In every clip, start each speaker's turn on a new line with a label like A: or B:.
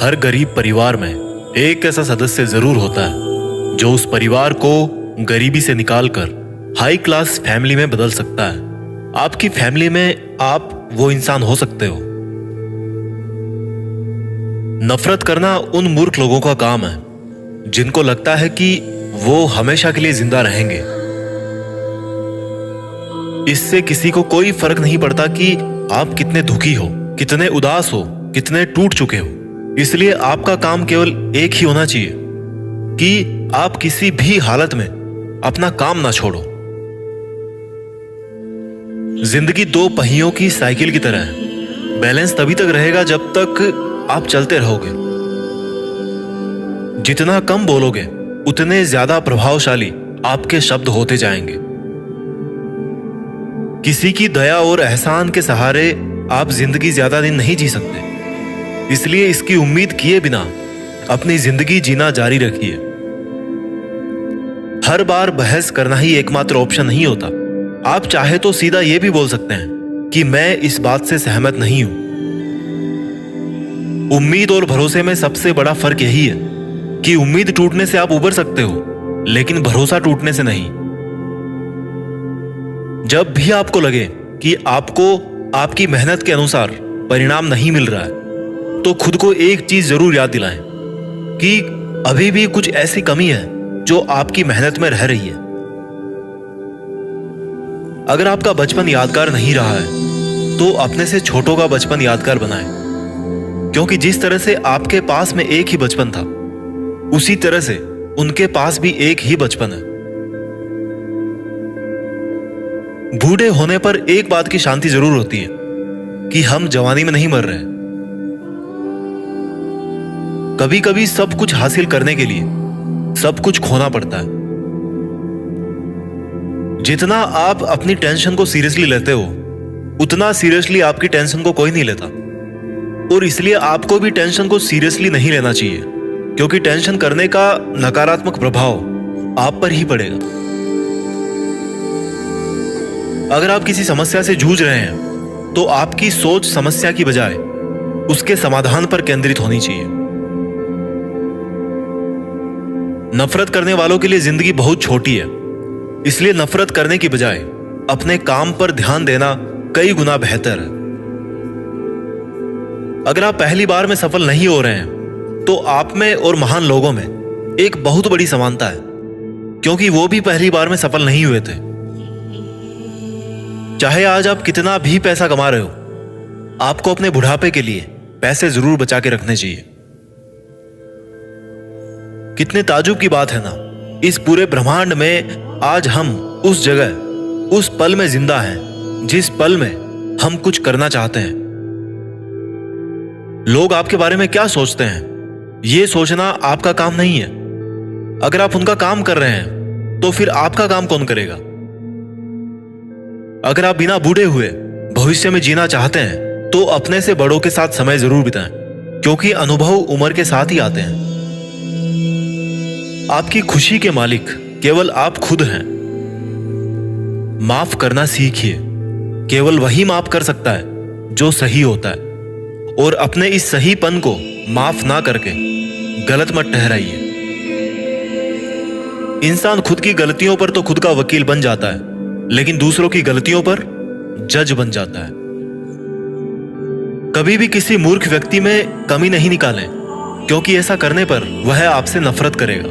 A: हर गरीब परिवार में एक ऐसा सदस्य जरूर होता है जो उस परिवार को गरीबी से निकालकर हाई क्लास फैमिली में बदल सकता है। आपकी फैमिली में आप वो इंसान हो सकते हो। नफरत करना उन मूर्ख लोगों का काम है जिनको लगता है कि वो हमेशा के लिए जिंदा रहेंगे। इससे किसी को कोई फर्क नहीं पड़ता कि आप कितने दुखी हो, कितने उदास हो, कितने टूट चुके हो। इसलिए आपका काम केवल एक ही होना चाहिए कि आप किसी भी हालत में अपना काम ना छोड़ो। जिंदगी दो पहियों की साइकिल की तरह है। बैलेंस तभी तक रहेगा जब तक आप चलते रहोगे। जितना कम बोलोगे उतने ज्यादा प्रभावशाली आपके शब्द होते जाएंगे। किसी की दया और एहसान के सहारे आप जिंदगी ज्यादा दिन नहीं जी सकते। इसलिए इसकी उम्मीद किए बिना अपनी जिंदगी जीना जारी रखिए। हर बार बहस करना ही एकमात्र ऑप्शन नहीं होता। आप चाहे तो सीधा यह भी बोल सकते हैं कि मैं इस बात से सहमत नहीं हूं। उम्मीद और भरोसे में सबसे बड़ा फर्क यही है कि उम्मीद टूटने से आप उबर सकते हो, लेकिन भरोसा टूटने से नहीं। जब भी आपको लगे कि आपको आपकी मेहनत के अनुसार परिणाम नहीं मिल रहा है, तो खुद को एक चीज जरूर याद दिलाएं कि अभी भी कुछ ऐसी कमी है जो आपकी मेहनत में रह रही है। अगर आपका बचपन यादगार नहीं रहा है तो अपने से छोटों का बचपन यादगार बनाएं, क्योंकि जिस तरह से आपके पास में एक ही बचपन था, उसी तरह से उनके पास भी एक ही बचपन है। बूढ़े होने पर एक बात की शांति जरूर होती है कि हम जवानी में नहीं मर रहे। कभी कभी सब कुछ हासिल करने के लिए सब कुछ खोना पड़ता है। जितना आप अपनी टेंशन को सीरियसली लेते हो, उतना सीरियसली आपकी टेंशन को कोई नहीं लेता। और इसलिए आपको भी टेंशन को सीरियसली नहीं लेना चाहिए, क्योंकि टेंशन करने का नकारात्मक प्रभाव आप पर ही पड़ेगा। अगर आप किसी समस्या से जूझ रहे हैं तो आपकी सोच समस्या की बजाय उसके समाधान पर केंद्रित होनी चाहिए। नफरत करने वालों के लिए जिंदगी बहुत छोटी है, इसलिए नफरत करने की बजाय अपने काम पर ध्यान देना कई गुना बेहतर है। अगर आप पहली बार में सफल नहीं हो रहे हैं तो आप में और महान लोगों में एक बहुत बड़ी समानता है, क्योंकि वो भी पहली बार में सफल नहीं हुए थे। चाहे आज आप कितना भी पैसा कमा रहे हो, आपको अपने बुढ़ापे के लिए पैसे जरूर बचा के रखने चाहिए। कितने ताजुब की बात है ना, इस पूरे ब्रह्मांड में आज हम उस जगह, उस पल में जिंदा हैं जिस पल में हम कुछ करना चाहते हैं। लोग आपके बारे में क्या सोचते हैं, यह सोचना आपका काम नहीं है। अगर आप उनका काम कर रहे हैं तो फिर आपका काम कौन करेगा? अगर आप बिना बूढ़े हुए भविष्य में जीना चाहते हैं तो अपने से बड़ों के साथ समय जरूर बिताएं, क्योंकि अनुभव उम्र के साथ ही आते हैं। आपकी खुशी के मालिक केवल आप खुद हैं। माफ करना सीखिए। केवल वही माफ कर सकता है जो सही होता है, और अपने इस सहीपन को माफ ना करके गलत मत ठहराइए। इंसान खुद की गलतियों पर तो खुद का वकील बन जाता है, लेकिन दूसरों की गलतियों पर जज बन जाता है। कभी भी किसी मूर्ख व्यक्ति में कमी नहीं निकालें, क्योंकि ऐसा करने पर वह आपसे नफरत करेगा।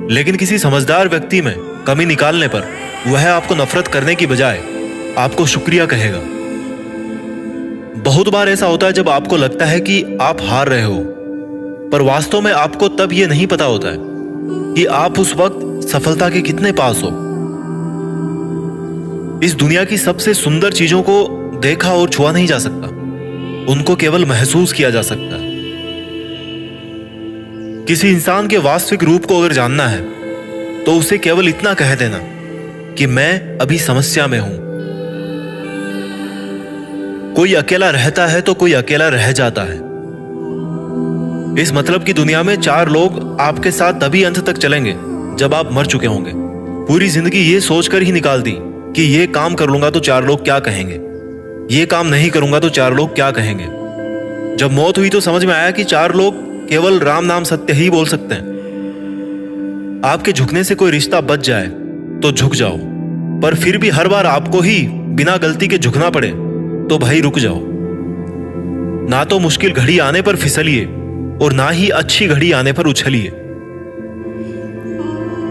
A: लेकिन किसी समझदार व्यक्ति में कमी निकालने पर वह आपको नफरत करने की बजाय आपको शुक्रिया कहेगा। बहुत बार ऐसा होता है जब आपको लगता है कि आप हार रहे हो, पर वास्तव में आपको तब यह नहीं पता होता है कि आप उस वक्त सफलता के कितने पास हो। इस दुनिया की सबसे सुंदर चीजों को देखा और छुआ नहीं जा सकता, उनको केवल महसूस किया जा सकता है। किसी इंसान के वास्तविक रूप को अगर जानना है तो उसे केवल इतना कह देना कि मैं अभी समस्या में हूं। कोई अकेला रहता है तो कोई अकेला रह जाता है। इस मतलब की दुनिया में 4 लोग आपके साथ तभी अंत तक चलेंगे जब आप मर चुके होंगे। पूरी जिंदगी ये सोचकर ही निकाल दी कि ये काम कर लूंगा तो 4 लोग क्या कहेंगे, ये काम नहीं करूंगा तो 4 लोग क्या कहेंगे। जब मौत हुई तो समझ में आया कि 4 लोग केवल राम नाम सत्य ही बोल सकते हैं। आपके झुकने से कोई रिश्ता बच जाए तो झुक जाओ, पर फिर भी हर बार आपको ही बिना गलती के झुकना पड़े तो भाई रुक जाओ। ना तो मुश्किल घड़ी आने पर फिसलिए और ना ही अच्छी घड़ी आने पर उछलिए।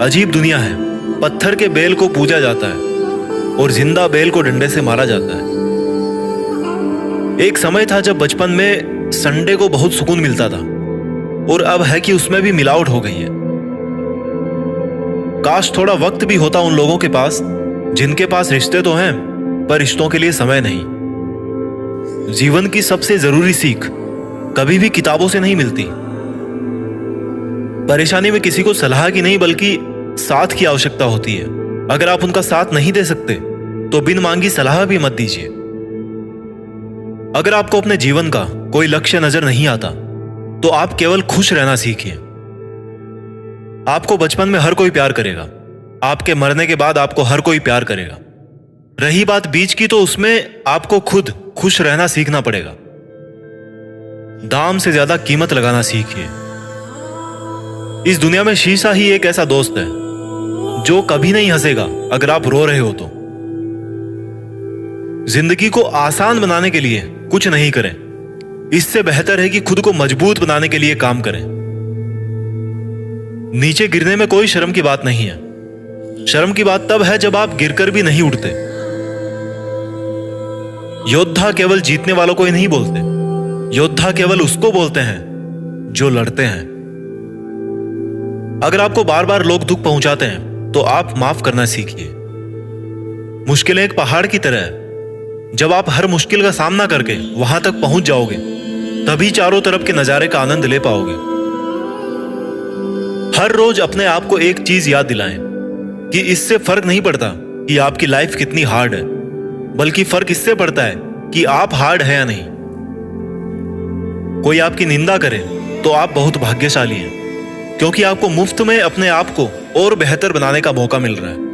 A: अजीब दुनिया है, पत्थर के बेल को पूजा जाता है और जिंदा बेल को डंडे से मारा जाता है। एक समय था जब बचपन में संडे को बहुत सुकून मिलता था, और अब है कि उसमें भी मिलावट हो गई है। काश थोड़ा वक्त भी होता उन लोगों के पास जिनके पास रिश्ते तो हैं पर रिश्तों के लिए समय नहीं। जीवन की सबसे जरूरी सीख कभी भी किताबों से नहीं मिलती। परेशानी में किसी को सलाह की नहीं बल्कि साथ की आवश्यकता होती है। अगर आप उनका साथ नहीं दे सकते तो बिन मांगी सलाह भी मत दीजिए। अगर आपको अपने जीवन का कोई लक्ष्य नजर नहीं आता तो आप केवल खुश रहना सीखिए। आपको बचपन में हर कोई प्यार करेगा, आपके मरने के बाद आपको हर कोई प्यार करेगा। रही बात बीच की, तो उसमें आपको खुद खुश रहना सीखना पड़ेगा। दाम से ज्यादा कीमत लगाना सीखिए। इस दुनिया में शीशा ही एक ऐसा दोस्त है जो कभी नहीं हंसेगा अगर आप रो रहे हो तो। जिंदगी को आसान बनाने के लिए कुछ नहीं करें, इससे बेहतर है कि खुद को मजबूत बनाने के लिए काम करें। नीचे गिरने में कोई शर्म की बात नहीं है। शर्म की बात तब है जब आप गिरकर भी नहीं उठते। योद्धा केवल जीतने वालों को ही नहीं बोलते, योद्धा केवल उसको बोलते हैं जो लड़ते हैं। अगर आपको बार बार लोग दुख पहुंचाते हैं तो आप माफ करना सीखिए। मुश्किलें एक पहाड़ की तरह है, जब आप हर मुश्किल का सामना करके वहां तक पहुंच जाओगे तभी चारों तरफ के नजारे का आनंद ले पाओगे। हर रोज अपने आप को एक चीज याद दिलाएं कि इससे फर्क नहीं पड़ता कि आपकी लाइफ कितनी हार्ड है, बल्कि फर्क इससे पड़ता है कि आप हार्ड है या नहीं। कोई आपकी निंदा करे तो आप बहुत भाग्यशाली हैं, क्योंकि आपको मुफ्त में अपने आप को और बेहतर बनाने का मौका मिल रहा है।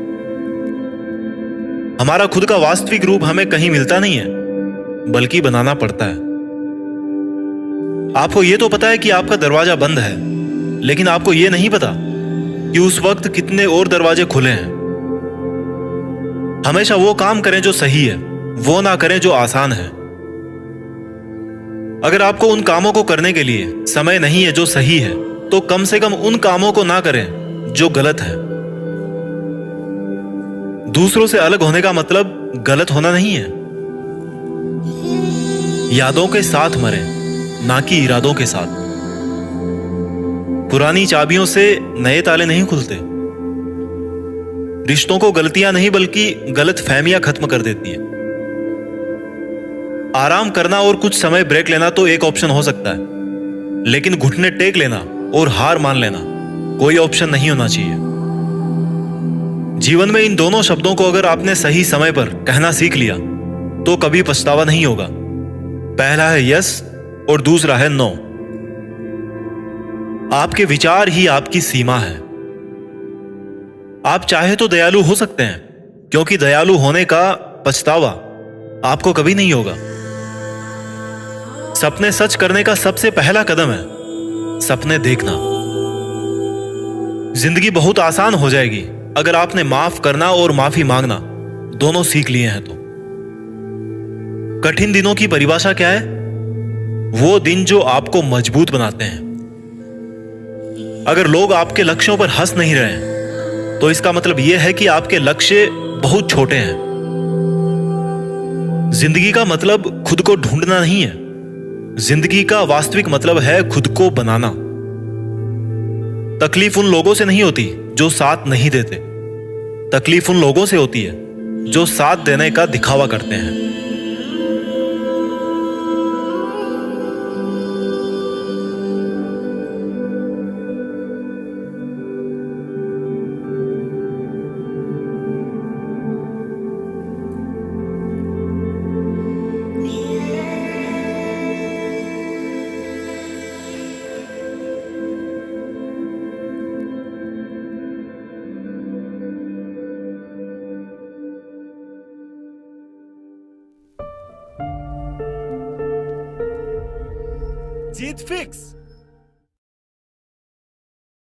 A: हमारा खुद का वास्तविक रूप हमें कहीं मिलता नहीं है, बल्कि बनाना पड़ता है। आपको यह तो पता है कि आपका दरवाजा बंद है, लेकिन आपको यह नहीं पता कि उस वक्त कितने और दरवाजे खुले हैं। हमेशा वो काम करें जो सही है, वो ना करें जो आसान है। अगर आपको उन कामों को करने के लिए समय नहीं है जो सही है, तो कम से कम उन कामों को ना करें जो गलत है। दूसरों से अलग होने का मतलब गलत होना नहीं है। यादों के साथ मरें, ना कि इरादों के साथ। पुरानी चाबियों से नए ताले नहीं खुलते। रिश्तों को गलतियां नहीं बल्कि गलत फहमियां खत्म कर देती है। आराम करना और कुछ समय ब्रेक लेना तो एक ऑप्शन हो सकता है, लेकिन घुटने टेक लेना और हार मान लेना कोई ऑप्शन नहीं होना चाहिए। जीवन में इन दोनों शब्दों को अगर आपने सही समय पर कहना सीख लिया तो कभी पछतावा नहीं होगा। पहला है यस और दूसरा है नो। आपके विचार ही आपकी सीमा है। आप चाहे तो दयालु हो सकते हैं, क्योंकि दयालु होने का पछतावा आपको कभी नहीं होगा। सपने सच करने का सबसे पहला कदम है सपने देखना। जिंदगी बहुत आसान हो जाएगी अगर आपने माफ करना और माफी मांगना दोनों सीख लिए हैं तो। कठिन दिनों की परिभाषा क्या है? वो दिन जो आपको मजबूत बनाते हैं। अगर लोग आपके लक्ष्यों पर हंस नहीं रहे हैं तो इसका मतलब यह है कि आपके लक्ष्य बहुत छोटे हैं। जिंदगी का मतलब खुद को ढूंढना नहीं है, जिंदगी का वास्तविक मतलब है खुद को बनाना। तकलीफ उन लोगों से नहीं होती जो साथ नहीं देते, तकलीफ उन लोगों से होती है जो साथ देने का दिखावा करते हैं।
B: जीत फिक्स।